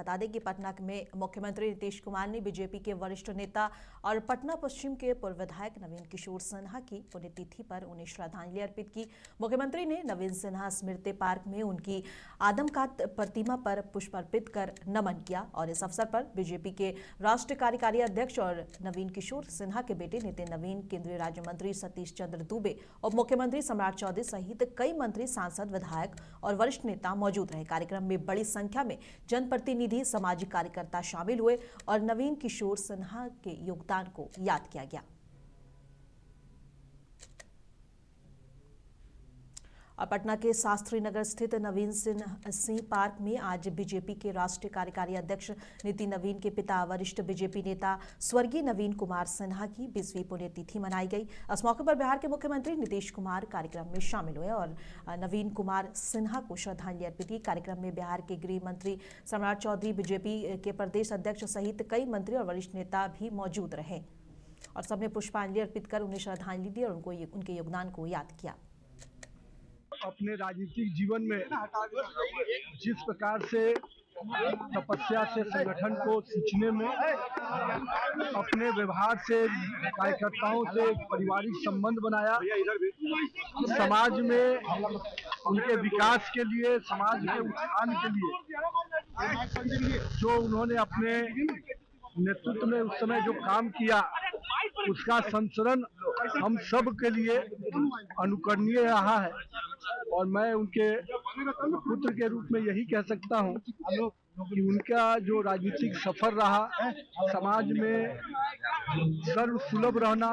बता दें कि पटना में मुख्यमंत्री नीतीश कुमार ने बीजेपी के वरिष्ठ नेता और पटना पश्चिम के पूर्व विधायक नवीन किशोर सिन्हा की पुण्यतिथि पर उन्हें श्रद्धांजलि अर्पित की। मुख्यमंत्री ने नवीन सिन्हा स्मृति पार्क में उनकी आदमकद प्रतिमा पर पुष्प अर्पित कर नमन किया और इस अवसर पर बीजेपी के राष्ट्रीय कार्यकारी अध्यक्ष और नवीन किशोर सिन्हा के बेटे नितिन नवीन, केंद्रीय राज्य मंत्री सतीश चंद्र दूबे, उप मुख्यमंत्री सम्राट चौधरी सहित कई मंत्री, सांसद, विधायक और वरिष्ठ नेता मौजूद रहे। कार्यक्रम में बड़ी संख्या में जनप्रतिनिधि, सामाजिक कार्यकर्ता शामिल हुए और नवीन किशोर सिन्हा के योगदान को याद किया गया। और पटना के शास्त्री नगर स्थित नवीन सिंह पार्क में आज बीजेपी के राष्ट्रीय कार्यकारी अध्यक्ष नितिन नवीन के पिता, वरिष्ठ बीजेपी नेता स्वर्गीय नवीन कुमार सिन्हा की 20वीं पुण्यतिथि मनाई गई। इस मौके पर बिहार के मुख्यमंत्री नीतीश कुमार कार्यक्रम में शामिल हुए और नवीन कुमार सिन्हा को श्रद्धांजलि अर्पित की। कार्यक्रम में बिहार के गृह मंत्री सम्राट चौधरी, बीजेपी के प्रदेश अध्यक्ष सहित कई मंत्री और वरिष्ठ नेता भी मौजूद रहे और सबने पुष्पांजलि अर्पित कर उन्हें श्रद्धांजलि दी और उनके योगदान को याद किया। अपने राजनीतिक जीवन में जिस प्रकार से तपस्या से संगठन को सींचने में, अपने व्यवहार से कार्यकर्ताओं से पारिवारिक संबंध बनाया, समाज में उनके विकास के लिए, समाज के उत्थान के लिए जो उन्होंने अपने नेतृत्व में उस समय जो काम किया, उसका संचरण हम सब के लिए अनुकरणीय रहा है। और मैं उनके पुत्र के रूप में यही कह सकता हूं कि उनका जो राजनीतिक सफर रहा, समाज में सर्वसुलभ रहना,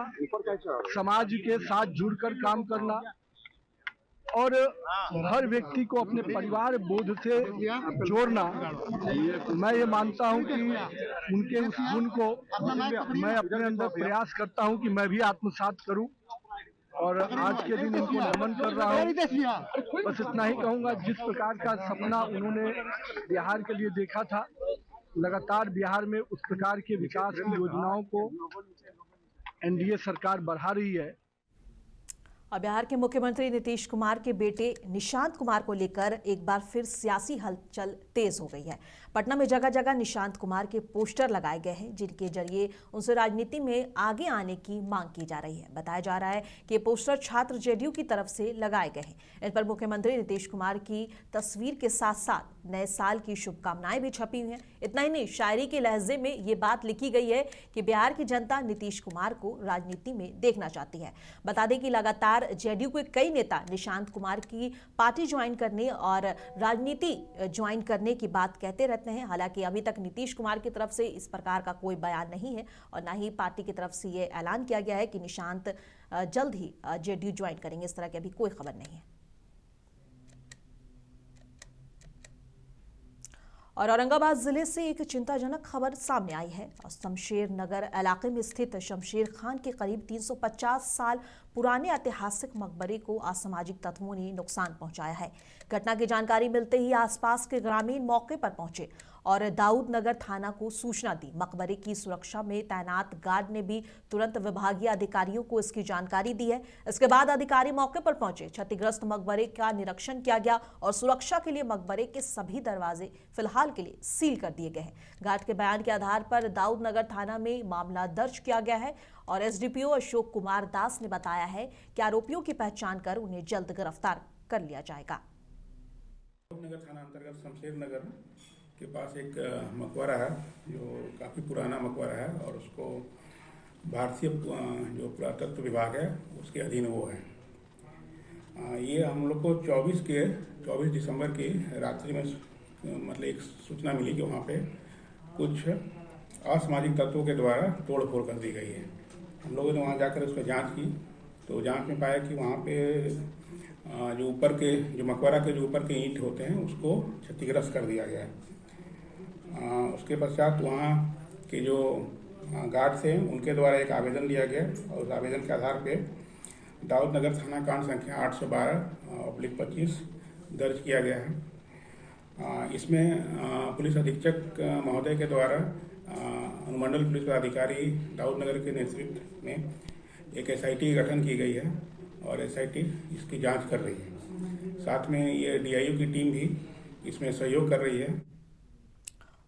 समाज के साथ जुड़कर काम करना और हर व्यक्ति को अपने परिवार बोध से जोड़ना, मैं ये मानता हूं कि उनके उस गुण को मैं अपने अंदर प्रयास करता हूं कि मैं भी आत्मसात करूं और आज के दिन उनको नमन कर रहा हूं। बस इतना ही कहूंगा, जिस प्रकार का सपना उन्होंने बिहार के लिए देखा था, लगातार बिहार में उस प्रकार के विकास की योजनाओं को एनडीए सरकार बढ़ा रही है। और बिहार के मुख्यमंत्री नीतीश कुमार के बेटे निशांत कुमार को लेकर एक बार फिर सियासी हलचल तेज हो गई है। पटना में जगह जगह निशांत कुमार के पोस्टर लगाए गए हैं, जिनके जरिए उनसे राजनीति में आगे आने की मांग की जा रही है। बताया जा रहा है कि ये पोस्टर छात्र जेडीयू की तरफ से लगाए गए हैं। इन पर मुख्यमंत्री नीतीश कुमार की तस्वीर के साथ साथ नए साल की शुभकामनाएं भी छपी हुई हैं। इतना ही नहीं, शायरी के लहजे में ये बात लिखी गई है कि बिहार की जनता नीतीश कुमार को राजनीति में देखना चाहती है। बता दें कि लगातार जेडीयू के कई नेता निशांत कुमार की पार्टी ज्वाइन करने और राजनीति ज्वाइन करने की बात कहते रहते हैं। हालांकि अभी तक नीतीश कुमार की तरफ से इस प्रकार का कोई बयान नहीं है और न ही पार्टी की तरफ से ये ऐलान किया गया है कि निशांत जल्द ही जेडीयू ज्वाइन करेंगे। इस तरह की अभी कोई खबर नहीं है। और औरंगाबाद जिले से एक चिंताजनक खबर सामने आई है। शमशेर नगर इलाके में स्थित शमशेर खान के करीब 350 साल पुराने ऐतिहासिक मकबरे को असामाजिक तत्वों ने नुकसान पहुंचाया है। घटना की जानकारी मिलते ही आसपास के ग्रामीण मौके पर पहुंचे और दाऊद नगर थाना को सूचना दी। मकबरे की सुरक्षा में तैनात गार्ड ने भी तुरंत विभागीय अधिकारियों को इसकी जानकारी दी है। इसके बाद अधिकारी मौके पर पहुंचे, क्षतिग्रस्त मकबरे का निरीक्षण किया गया और सुरक्षा के लिए मकबरे के सभी दरवाजे फिलहाल के लिए सील कर दिए गए हैं। गार्ड के बयान के आधार पर दाऊद नगर थाना में मामला दर्ज किया गया है और एसडीपीओ अशोक कुमार दास ने बताया है कि आरोपियों की पहचान कर उन्हें जल्द गिरफ्तार कर लिया जाएगा। नगर थाना अंतर्गत शमशेर नगर के पास एक मकबरा है जो काफ़ी पुराना मकबरा है और उसको भारतीय जो पुरातत्व विभाग है उसके अधीन वो है। ये हम लोग को 24 दिसंबर की रात्रि में मतलब एक सूचना मिली कि वहाँ पे कुछ असामाजिक तत्वों के द्वारा तोड़फोड़ कर दी गई है। हम लोगों ने वहाँ जाकर उसको जांच की तो जांच में पाया कि वहाँ पे जो ऊपर के जो मकबरा के जो ऊपर के ईंट होते हैं उसको क्षतिग्रस्त कर दिया गया है। उसके पश्चात वहाँ के जो गार्ड थे उनके द्वारा एक आवेदन दिया गया और उस आवेदन के आधार पे दाऊद नगर थाना कांड संख्या 812/25 दर्ज किया गया है। इसमें पुलिस अधीक्षक महोदय के द्वारा अनुमंडल पुलिस पदाधिकारी दाऊद नगर के नेतृत्व में एक एसआईटी का गठन की गई है और एसआईटी इसकी जांच कर रही है। साथ में ये डीआईयू की टीम भी इसमें सहयोग कर रही है।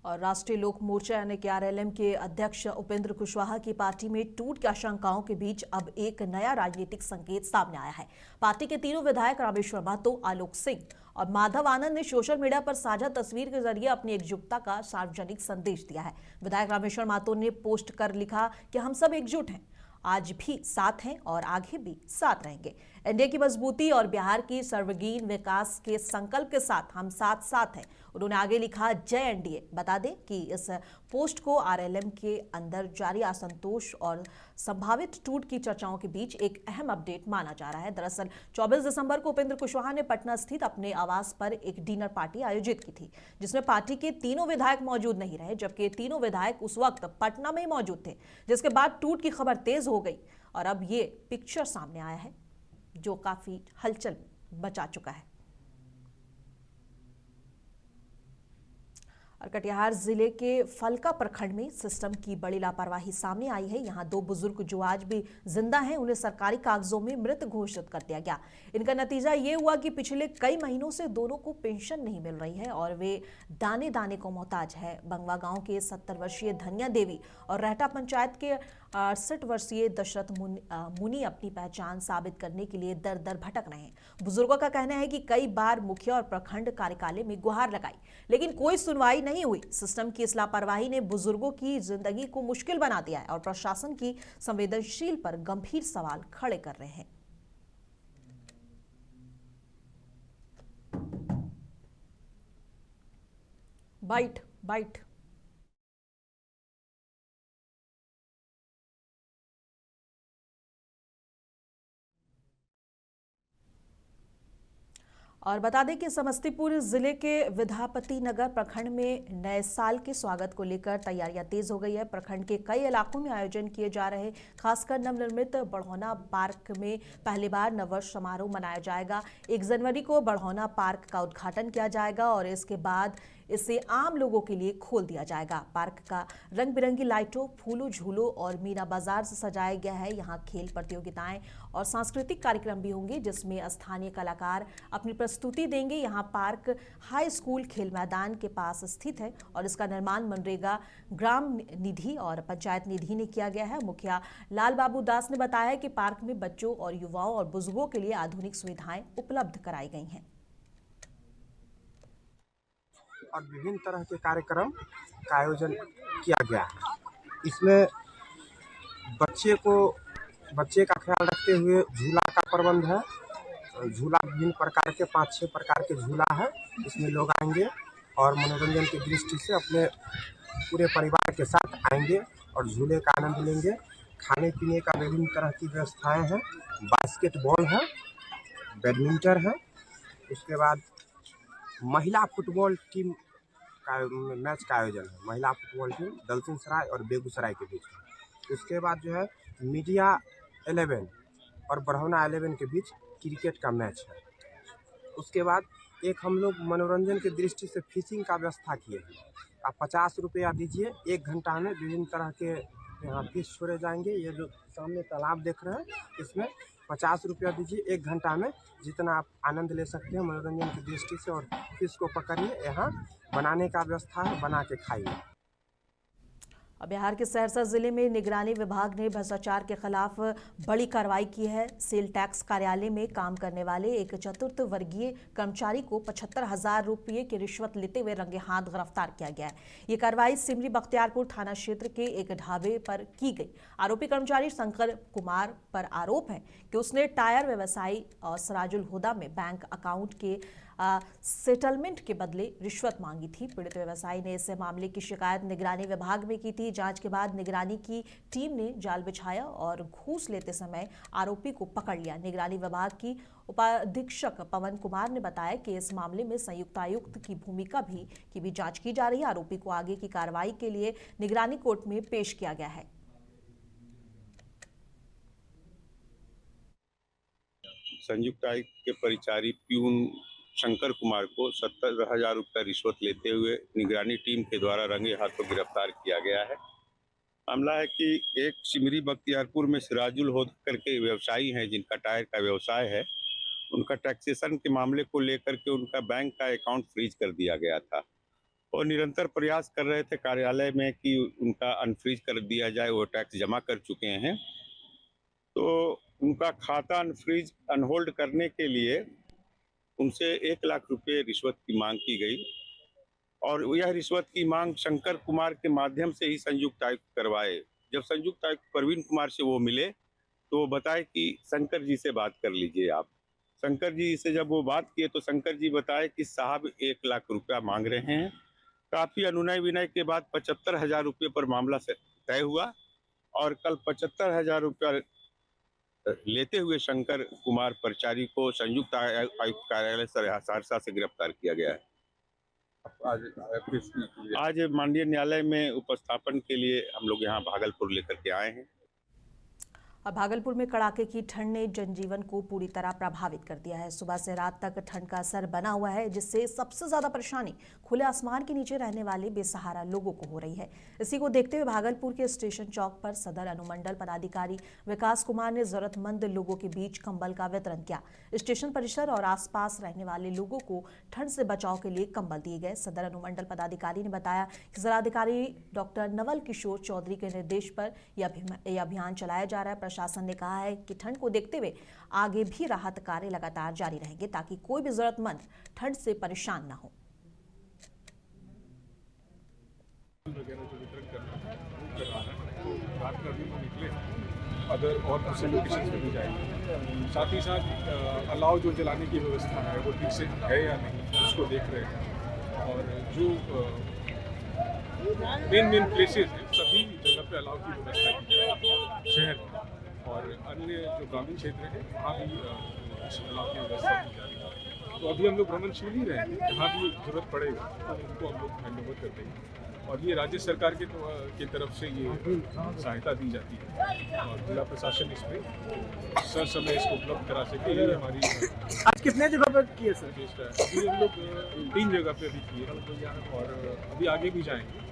और राष्ट्रीय लोक मोर्चा यानी कि आरएलएम के अध्यक्ष उपेंद्र कुशवाहा की पार्टी में टूट की आशंकाओं के बीच अब एक नया राजनीतिक संकेत सामने आया है। पार्टी के तीनों विधायक रामेश्वर महतो, आलोक सिंह और माधव आनंद ने सोशल मीडिया पर साझा तस्वीर के जरिए अपनी एकजुटता का सार्वजनिक संदेश दिया है। विधायक रामेश्वर महतो ने पोस्ट कर लिखा कि हम सब एकजुट हैं, आज भी साथ हैं और आगे भी साथ रहेंगे। एनडीए की मजबूती और बिहार की सर्वगीण विकास के संकल्प के साथ हम साथ साथ हैं। उन्होंने आगे लिखा, जय एनडीए। बता दें कि इस पोस्ट को आरएलएम के अंदर जारी असंतोष और संभावित टूट की चर्चाओं के बीच एक अहम अपडेट माना जा रहा है। दरअसल 24 दिसंबर को उपेंद्र कुशवाहा ने पटना स्थित अपने आवास पर एक डिनर पार्टी आयोजित की थी, जिसमें पार्टी के तीनों विधायक मौजूद नहीं रहे, जबकि तीनों विधायक उस वक्त पटना में ही मौजूद थे। जिसके बाद टूट की खबर तेज हो गई और अब ये पिक्चर सामने आया है जो काफी हलचल मचा चुका है। और कटिहार जिले के फलका प्रखंड में सिस्टम की बड़ी लापरवाही सामने आई है। यहां दो बुजुर्ग जो आज भी जिंदा हैं, उन्हें सरकारी कागजों में मृत घोषित कर दिया गया। इनका नतीजा ये हुआ कि पिछले कई महीनों से दोनों को पेंशन नहीं मिल रही है और वे दाने दाने को मोहताज है। बंगवा गांव के 70 वर्षीय धनिया देवी और रहटा पंचायत के 68 वर्षीय दशरथ मुनि अपनी पहचान साबित करने के लिए दर दर भटक रहे हैं। बुजुर्गों का कहना है कि कई बार मुखिया और प्रखंड कार्यकालय में गुहार लगाई, लेकिन कोई सुनवाई नहीं हुई। सिस्टम की इस लापरवाही ने बुजुर्गों की जिंदगी को मुश्किल बना दिया है और प्रशासन की संवेदनशील पर गंभीर सवाल खड़े कर रहे हैं। बाइट बाइट और बता दें कि समस्तीपुर जिले के विद्यापति नगर प्रखंड में नए साल के स्वागत को लेकर तैयारियां तेज हो गई है। प्रखंड के कई इलाकों में आयोजन किए जा रहे, खासकर नवनिर्मित बढ़ौना पार्क में पहली बार नववर्ष समारोह मनाया जाएगा। 1 जनवरी को बढ़ौना पार्क का उद्घाटन किया जाएगा और इसके बाद इसे आम लोगों के लिए खोल दिया जाएगा। पार्क का रंग बिरंगी लाइटों, फूलों, झूलों और मीना बाजार से सजाया गया है। यहाँ खेल प्रतियोगिताएं और सांस्कृतिक कार्यक्रम भी होंगे, जिसमें स्थानीय कलाकार अपनी प्रस्तुति देंगे। यहाँ पार्क हाई स्कूल खेल मैदान के पास स्थित है और इसका निर्माण मनरेगा ग्राम निधि और पंचायत निधि ने किया गया है। मुखिया लाल बाबू दास ने बताया कि पार्क में बच्चों और युवाओं और बुजुर्गों के लिए आधुनिक सुविधाएं उपलब्ध कराई गई हैं और विभिन्न तरह के कार्यक्रम का आयोजन किया गया है। इसमें बच्चे का ख्याल रखते हुए झूला का प्रबंध है। झूला विभिन्न प्रकार के 5-6 प्रकार के झूला है। इसमें लोग आएंगे और मनोरंजन की दृष्टि से अपने पूरे परिवार के साथ आएंगे और झूले का आनंद लेंगे। खाने पीने का विभिन्न तरह की व्यवस्थाएं हैं। बास्केटबॉल है, बैडमिंटन है। उसके बाद महिला फुटबॉल टीम का मैच का आयोजन है। महिला फुटबॉल टीम दलसिंहसराय और बेगूसराय के बीच में। उसके बाद जो है मीडिया 11 और बढ़ौना 11 के बीच क्रिकेट का मैच है। उसके बाद एक हम लोग मनोरंजन की दृष्टि से फिशिंग का व्यवस्था किए हैं। आप 50 रुपया दीजिए, 1 घंटा में विभिन्न तरह के यहाँ फिश छोड़े जाएंगे। ये जो सामने तालाब देख रहे हैं, इसमें 50 रुपया दीजिए, 1 घंटा में जितना आप आनंद ले सकते हैं मनोरंजन की दृष्टि से। और फिश को पकड़िए, यहाँ बनाने का व्यवस्था है, बना के खाइए। बिहार के सहरसा जिले में निगरानी विभाग ने भ्रष्टाचार के खिलाफ बड़ी कार्रवाई की है। सेल टैक्स कार्यालय में काम करने वाले एक चतुर्थ वर्गीय कर्मचारी को 75,000 रुपये की रिश्वत लेते हुए रंगे हाथ गिरफ्तार किया गया है। ये कार्रवाई सिमरी बख्तियारपुर थाना क्षेत्र के एक ढाबे पर की गई। आरोपी कर्मचारी शंकर कुमार पर आरोप है कि उसने टायर व्यवसायी सराजुल हुदा में बैंक अकाउंट के सेटलमेंट के बदले रिश्वत मांगी थी। पीड़ित व्यवसायी ने इस मामले की शिकायत निगरानी विभाग में की थी। जांच के बाद निगरानी की टीम ने जाल बिछाया और घूस लेते समय आरोपी को पकड़ लिया। निगरानी विभाग की उपाधीक्षक पवन कुमार ने बताया कि इस मामले में संयुक्त आयुक्त की भूमिका की भी जांच की जा रही है। आरोपी को आगे की कार्रवाई के लिए निगरानी कोर्ट में पेश किया गया है। संयुक्त आयुक्त के परिचारी प्यून शंकर कुमार को 70,000 रुपये रिश्वत लेते हुए निगरानी टीम के द्वारा रंगे हाथों गिरफ्तार किया गया है। मामला है कि एक सिमरी बख्तियारपुर में सिराजुल होद करके व्यवसायी हैं, जिनका टायर का व्यवसाय है। उनका टैक्सेशन के मामले को लेकर के उनका बैंक का अकाउंट फ्रीज कर दिया गया था। और निरंतर प्रयास कर रहे थे कार्यालय में कि उनका अनफ्रीज कर दिया जाए। वो टैक्स जमा कर चुके हैं, तो उनका खाता अनफ्रीज अनहोल्ड करने के लिए उनसे 1 लाख रुपए रिश्वत की मांग की गई और यह रिश्वत की मांग शंकर कुमार के माध्यम से ही संयुक्त आयुक्त करवाए। जब संयुक्त आयुक्त प्रवीण कुमार से वो मिले तो वो बताए कि शंकर जी से बात कर लीजिए आप। शंकर जी से जब वो बात किए तो शंकर जी बताए कि साहब 1 लाख रुपया मांग रहे हैं। काफी अनुनय विनय के बाद 75,000 रुपये पर मामला से तय हुआ और कल 75,000 रुपया लेते हुए शंकर कुमार परचारी को संयुक्त आयुक्त कार्यालय सहरसा से गिरफ्तार किया गया है। आज माननीय न्यायालय में उपस्थापन के लिए हम लोग यहाँ भागलपुर लेकर के आए हैं। और भागलपुर में कड़ाके की ठंड ने जनजीवन को पूरी तरह प्रभावित कर दिया है। सुबह से रात तक ठंड का असर बना हुआ है, जिससे सबसे ज्यादा परेशानी खुले आसमान के नीचे रहने वाले बेसहारा लोगों को हो रही है। इसी को देखते हुए भागलपुर के स्टेशन चौक पर सदर अनुमंडल पदाधिकारी विकास कुमार ने जरूरतमंद लोगों के बीच कंबल का वितरण किया। स्टेशन परिसर और आसपास रहने वाले लोगों को ठंड से बचाव के लिए कंबल दिए गए। सदर अनुमंडल पदाधिकारी ने बताया कि जिलाधिकारी डॉक्टर नवल किशोर चौधरी के निर्देश पर यह अभियान चलाया जा रहा है। प्रशासन ने कहा है कि ठंड को देखते हुए आगे भी राहत कार्य लगातार जारी रहेंगे ताकि कोई भी जरूरतमंद ठंड से परेशान न हो। वगैरह जो वितरण करना है तो रात में अभी हम निकले अदर और दूसरे लोकेशन पे भी जाएंगे। साथ ही साथ अलाव जो जलाने की व्यवस्था है वो ठीक से है या नहीं उसको देख रहे हैं और जो मेन प्लेसेस हैं सभी जगह पे अलाव की व्यवस्था की जाए। शहर में और अन्य जो ग्रामीण क्षेत्र है वहाँ भी अलाव की व्यवस्था की जा रही है। तो अभी हम लोग भ्रमणशील ही रहेंगे, जहाँ भी जरूरत पड़ेगा तो उनको हम लोग हैंड ओवर कर देंगे और ये राज्य सरकार की तरफ से ये सहायता दी जाती है और जिला प्रशासन इसमें सर समय इसको उपलब्ध करा सके। ये हमारी आज कितने जगह पर किए सर? अभी हम लोग 3 जगह पे अभी किए और अभी आगे भी जाएंगे।